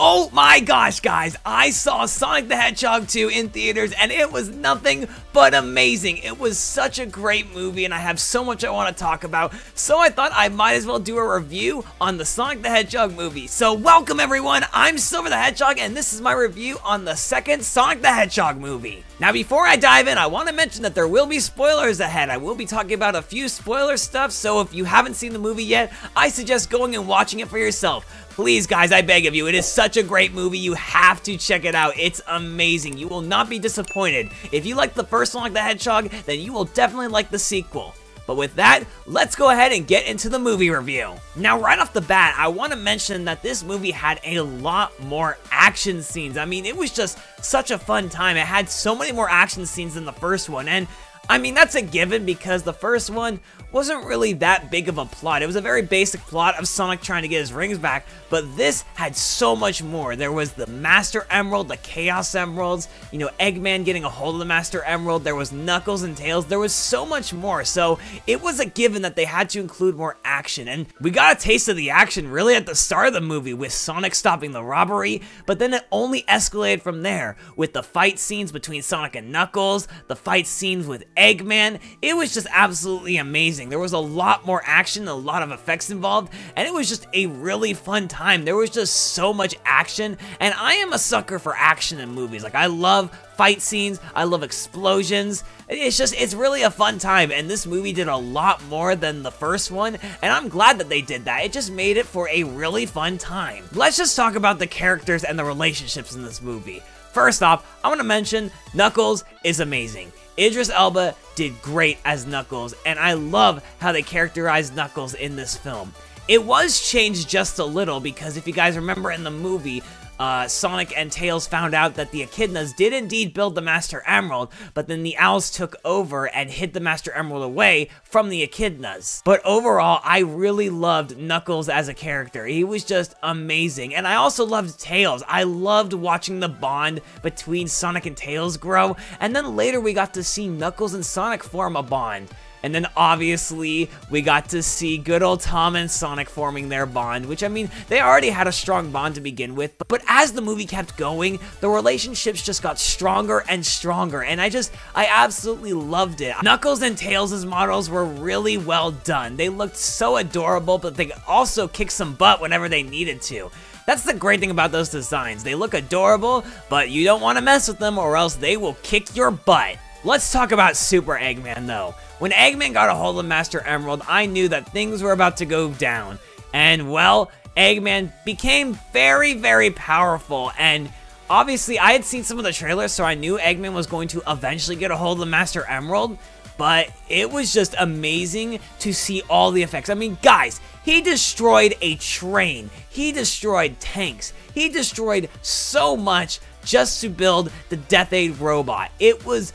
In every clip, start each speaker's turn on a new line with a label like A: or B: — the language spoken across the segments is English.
A: Oh my gosh, guys, I saw Sonic the Hedgehog 2 in theaters and it was nothing but amazing. It was such a great movie and I have so much I want to talk about, so I thought I might as well do a review on the Sonic the Hedgehog movie. So welcome everyone, I'm Silver the Hedgehog and this is my review on the second Sonic the Hedgehog movie. Now before I dive in, I want to mention that there will be spoilers ahead. I will be talking about a few spoiler stuff, so if you haven't seen the movie yet, I suggest going and watching it for yourself. Please guys, I beg of you, it is such a great movie, you have to check it out, it's amazing, you will not be disappointed. If you like the first Sonic the Hedgehog, then you will definitely like the sequel. But with that, let's go ahead and get into the movie review. Now right off the bat, I want to mention that this movie had a lot more action scenes. I mean, it was just such a fun time, it had so many more action scenes than the first one, and I mean, that's a given because the first one wasn't really that big of a plot. It was a very basic plot of Sonic trying to get his rings back, but this had so much more. There was the Master Emerald, the Chaos Emeralds, you know, Eggman getting a hold of the Master Emerald, there was Knuckles and Tails, there was so much more, so it was a given that they had to include more action, and we got a taste of the action really at the start of the movie with Sonic stopping the robbery, but then it only escalated from there with the fight scenes between Sonic and Knuckles, the fight scenes with Eggman. It was just absolutely amazing. There was a lot more action, a lot of effects involved, and it was just a really fun time. There was just so much action, and I am a sucker for action in movies. Like, I love fight scenes, I love explosions. It's really a fun time, and this movie did a lot more than the first one, and I'm glad that they did that. It just made it for a really fun time. Let's just talk about the characters and the relationships in this movie. First off, I want to mention Knuckles is amazing. Idris Elba did great as Knuckles, and I love how they characterized Knuckles in this film. It was changed just a little because if you guys remember in the movie, Sonic and Tails found out that the Echidnas did indeed build the Master Emerald, but then the Owls took over and hid the Master Emerald away from the Echidnas. But overall, I really loved Knuckles as a character. He was just amazing. And I also loved Tails. I loved watching the bond between Sonic and Tails grow, and then later we got to see Knuckles and Sonic form a bond. And then obviously, we got to see good old Tom and Sonic forming their bond, which I mean, they already had a strong bond to begin with, but as the movie kept going, the relationships just got stronger and stronger, and I absolutely loved it. Knuckles and Tails' models were really well done. They looked so adorable, but they also kicked some butt whenever they needed to. That's the great thing about those designs. They look adorable, but you don't want to mess with them or else they will kick your butt. Let's talk about Super Eggman though. When Eggman got a hold of Master Emerald, I knew that things were about to go down. And well, Eggman became very, very powerful, and obviously I had seen some of the trailers, so I knew Eggman was going to eventually get a hold of the Master Emerald, but it was just amazing to see all the effects. I mean, guys, he destroyed a train, he destroyed tanks, he destroyed so much just to build the Death Egg robot. It was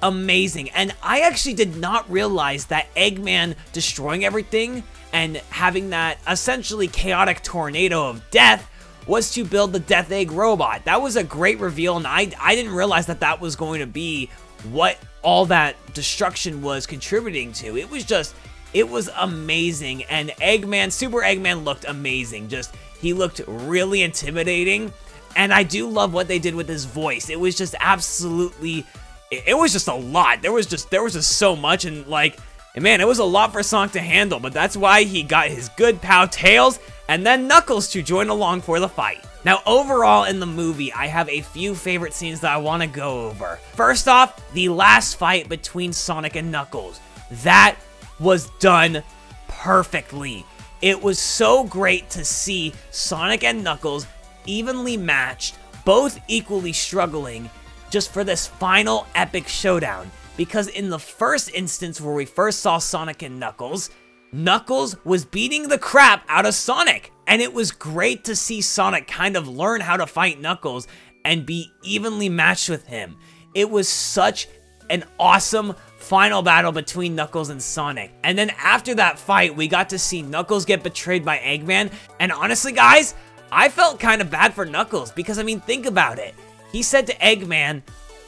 A: amazing, and I actually did not realize that Eggman destroying everything and having that essentially chaotic tornado of death was to build the Death Egg robot. That was a great reveal, and I didn't realize that that was going to be what all that destruction was contributing to. It was amazing, and Super Eggman looked amazing. He looked really intimidating, and I do love what they did with his voice. It was just absolutely, it was just a lot. There was just so much, and like, man, it was a lot for Sonic to handle, but that's why he got his good pal Tails and then Knuckles to join along for the fight. Now, overall in the movie, I have a few favorite scenes that I want to go over. First off, the last fight between Sonic and Knuckles. That was done perfectly. It was so great to see Sonic and Knuckles evenly matched, both equally struggling, just for this final epic showdown. Because in the first instance where we first saw Sonic and Knuckles, Knuckles was beating the crap out of Sonic. And it was great to see Sonic kind of learn how to fight Knuckles and be evenly matched with him. It was such an awesome final battle between Knuckles and Sonic. And then after that fight, we got to see Knuckles get betrayed by Eggman. And honestly, guys, I felt kind of bad for Knuckles because, I mean, think about it. He said to Eggman,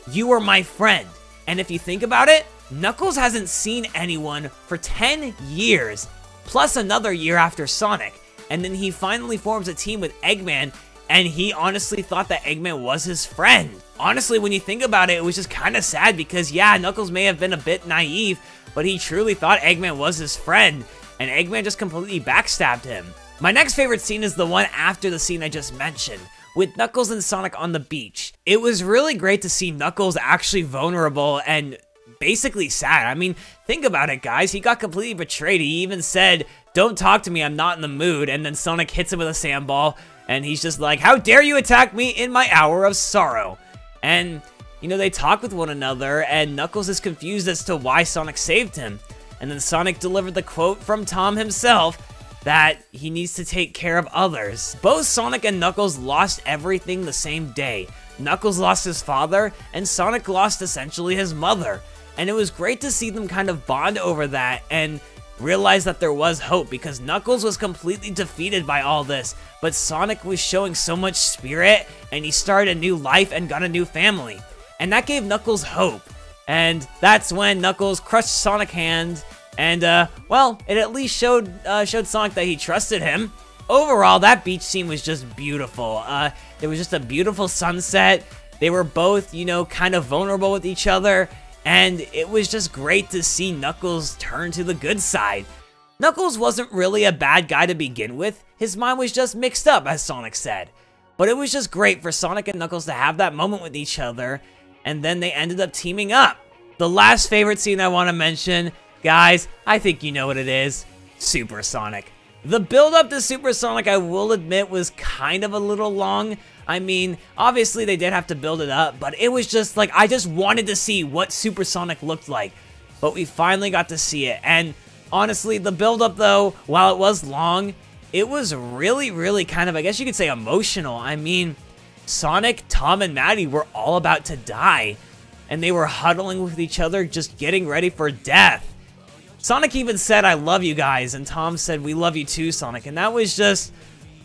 A: "You are my friend." And if you think about it, Knuckles hasn't seen anyone for 10 years, plus another year after Sonic. And then he finally forms a team with Eggman, and he honestly thought that Eggman was his friend. Honestly, when you think about it, it was just kind of sad because, yeah, Knuckles may have been a bit naive, but he truly thought Eggman was his friend, and Eggman just completely backstabbed him. My next favorite scene is the one after the scene I just mentioned, with Knuckles and Sonic on the beach. It was really great to see Knuckles actually vulnerable and basically sad. I mean, think about it, guys. He got completely betrayed. He even said, "Don't talk to me, I'm not in the mood," and then Sonic hits him with a sandball, and he's just like, "How dare you attack me in my hour of sorrow?" And, you know, they talk with one another, and Knuckles is confused as to why Sonic saved him. And then Sonic delivered the quote from Tom himself that he needs to take care of others. Both Sonic and Knuckles lost everything the same day. Knuckles lost his father, and Sonic lost essentially his mother. And it was great to see them kind of bond over that and realize that there was hope, because Knuckles was completely defeated by all this, but Sonic was showing so much spirit, and he started a new life and got a new family. And that gave Knuckles hope. And that's when Knuckles crushed Sonic's hand, and, well, it at least showed Sonic that he trusted him. Overall, that beach scene was just beautiful. There was just a beautiful sunset. They were both, you know, kind of vulnerable with each other, and it was just great to see Knuckles turn to the good side. Knuckles wasn't really a bad guy to begin with. His mind was just mixed up, as Sonic said. But it was just great for Sonic and Knuckles to have that moment with each other, and then they ended up teaming up. The last favorite scene I want to mention, guys, I think you know what it is. Super Sonic. The build-up to Super Sonic, I will admit, was kind of a little long. I mean, obviously they did have to build it up, but it was just like, I just wanted to see what Super Sonic looked like. But we finally got to see it, and honestly, the build-up though, while it was long, it was really, really kind of, I guess you could say, emotional. I mean, Sonic, Tom, and Maddie were all about to die, and they were huddling with each other, just getting ready for death. Sonic even said, "I love you guys," and Tom said, "We love you too, Sonic," and that was just,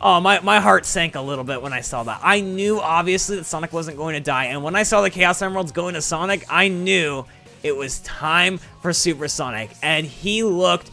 A: oh, my heart sank a little bit when I saw that. I knew, obviously, that Sonic wasn't going to die, and when I saw the Chaos Emeralds going to Sonic, I knew it was time for Super Sonic, and he looked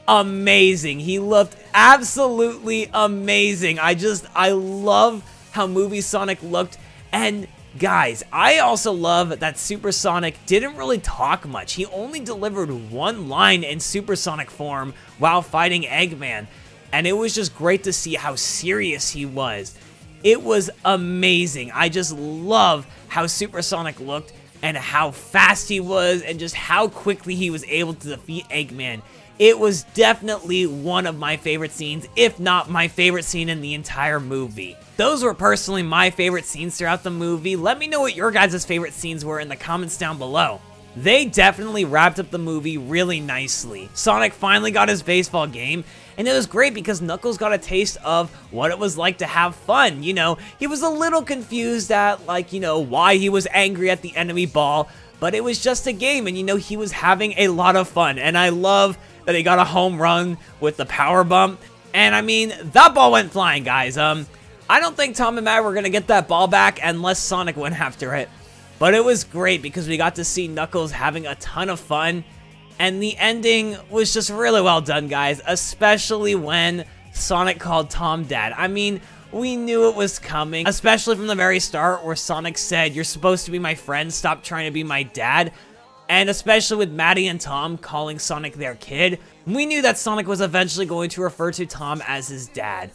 A: amazing. He looked absolutely amazing. I love how movie Sonic looked, and guys, I also love that Super Sonic didn't really talk much. He only delivered one line in supersonic form while fighting Eggman, and it was just great to see how serious he was. It was amazing. I just love how Super Sonic looked and how fast he was and just how quickly he was able to defeat Eggman. It was definitely one of my favorite scenes, if not my favorite scene in the entire movie. Those were personally my favorite scenes throughout the movie. Let me know what your guys' favorite scenes were in the comments down below. They definitely wrapped up the movie really nicely. Sonic finally got his baseball game, and it was great because Knuckles got a taste of what it was like to have fun. You know, he was a little confused at, like, you know, why he was angry at the enemy ball, but it was just a game, and, you know, he was having a lot of fun, and I love that he got a home run with the power bump, and, I mean, that ball went flying, guys. I don't think Tom and Matt were going to get that ball back unless Sonic went after it. But it was great because we got to see Knuckles having a ton of fun. And the ending was just really well done, guys. Especially when Sonic called Tom Dad. I mean, we knew it was coming. Especially from the very start where Sonic said, "You're supposed to be my friend, stop trying to be my dad." And especially with Maddie and Tom calling Sonic their kid. We knew that Sonic was eventually going to refer to Tom as his dad.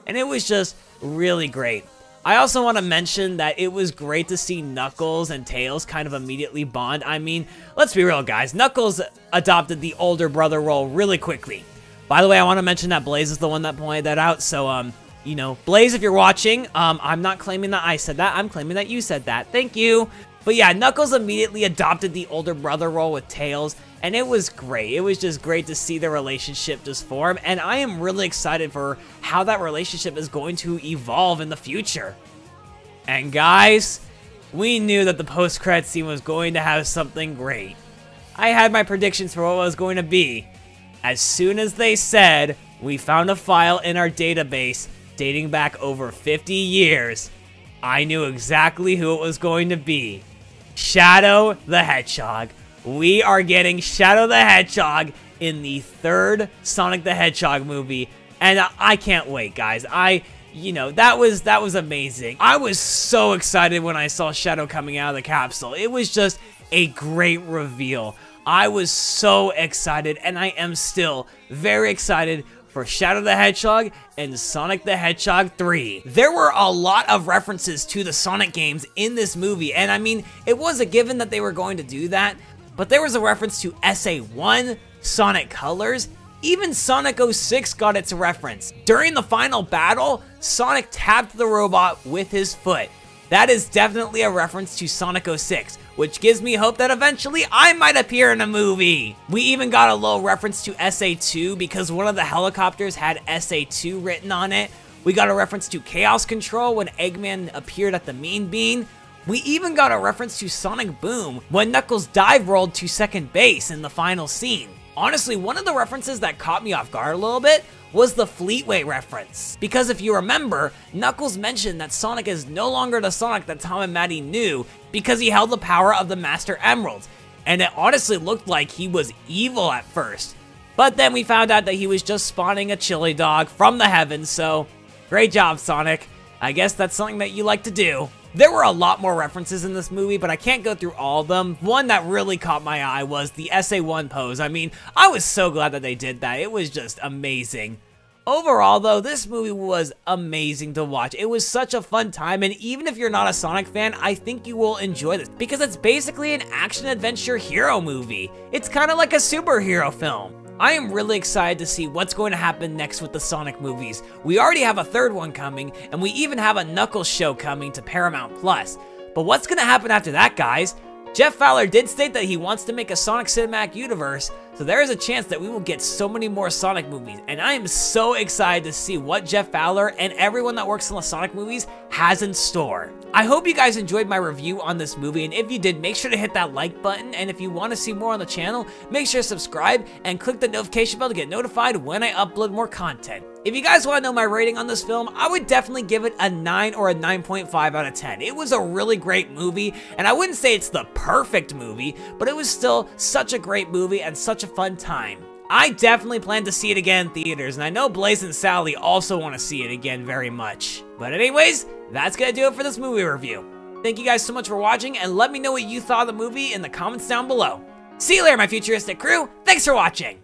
A: And it was just really great. I also want to mention that it was great to see Knuckles and Tails kind of immediately bond. I mean, let's be real, guys. Knuckles adopted the older brother role really quickly. By the way, I want to mention that Blaze is the one that pointed that out. So, you know, Blaze, if you're watching, I'm not claiming that I said that. I'm claiming that you said that. Thank you. But yeah, Knuckles immediately adopted the older brother role with Tails, and it was great. It was just great to see their relationship just form, and I am really excited for how that relationship is going to evolve in the future. And guys, we knew that the post-credits scene was going to have something great. I had my predictions for what it was going to be. As soon as they said, "We found a file in our database dating back over 50 years, I knew exactly who it was going to be. Shadow the Hedgehog. We are getting Shadow the Hedgehog in the third Sonic the Hedgehog movie, and I can't wait, guys. you know, that was amazing. I was so excited when I saw Shadow coming out of the capsule. It was just a great reveal. I was so excited, and I am still very excited for Shadow the Hedgehog and Sonic the Hedgehog 3. There were a lot of references to the Sonic games in this movie, and I mean, it was a given that they were going to do that, but there was a reference to SA1, Sonic Colors, even Sonic 06 got its reference. During the final battle, Sonic tapped the robot with his foot. That is definitely a reference to Sonic 06, which gives me hope that eventually I might appear in a movie. We even got a little reference to SA2 because one of the helicopters had SA2 written on it. We got a reference to Chaos Control when Eggman appeared at the Mean Bean. We even got a reference to Sonic Boom when Knuckles dive rolled to second base in the final scene. Honestly, one of the references that caught me off guard a little bit was the Fleetway reference. Because if you remember, Knuckles mentioned that Sonic is no longer the Sonic that Tom and Maddie knew because he held the power of the Master Emerald. And it honestly looked like he was evil at first. But then we found out that he was just spawning a chili dog from the heavens, so great job, Sonic. I guess that's something that you like to do. There were a lot more references in this movie, but I can't go through all of them. One that really caught my eye was the SA1 pose. I mean, I was so glad that they did that. It was just amazing. Overall, though, this movie was amazing to watch. It was such a fun time, and even if you're not a Sonic fan, I think you will enjoy this because it's basically an action-adventure hero movie. It's kind of like a superhero film. I am really excited to see what's going to happen next with the Sonic movies. We already have a third one coming, and we even have a Knuckles show coming to Paramount+. But what's going to happen after that, guys? Jeff Fowler did state that he wants to make a Sonic Cinematic Universe, so there is a chance that we will get so many more Sonic movies, and I am so excited to see what Jeff Fowler and everyone that works on the Sonic movies has in store. I hope you guys enjoyed my review on this movie, and if you did, make sure to hit that like button, and if you want to see more on the channel, make sure to subscribe and click the notification bell to get notified when I upload more content. If you guys want to know my rating on this film, I would definitely give it a 9 or a 9.5 out of 10. It was a really great movie, and I wouldn't say it's the perfect movie, but it was still such a great movie and such a fun time. I definitely plan to see it again in theaters, and I know Blaze and Sally also want to see it again very much. But anyways, that's gonna do it for this movie review. Thank you guys so much for watching, and let me know what you thought of the movie in the comments down below. See you later, my futuristic crew. Thanks for watching.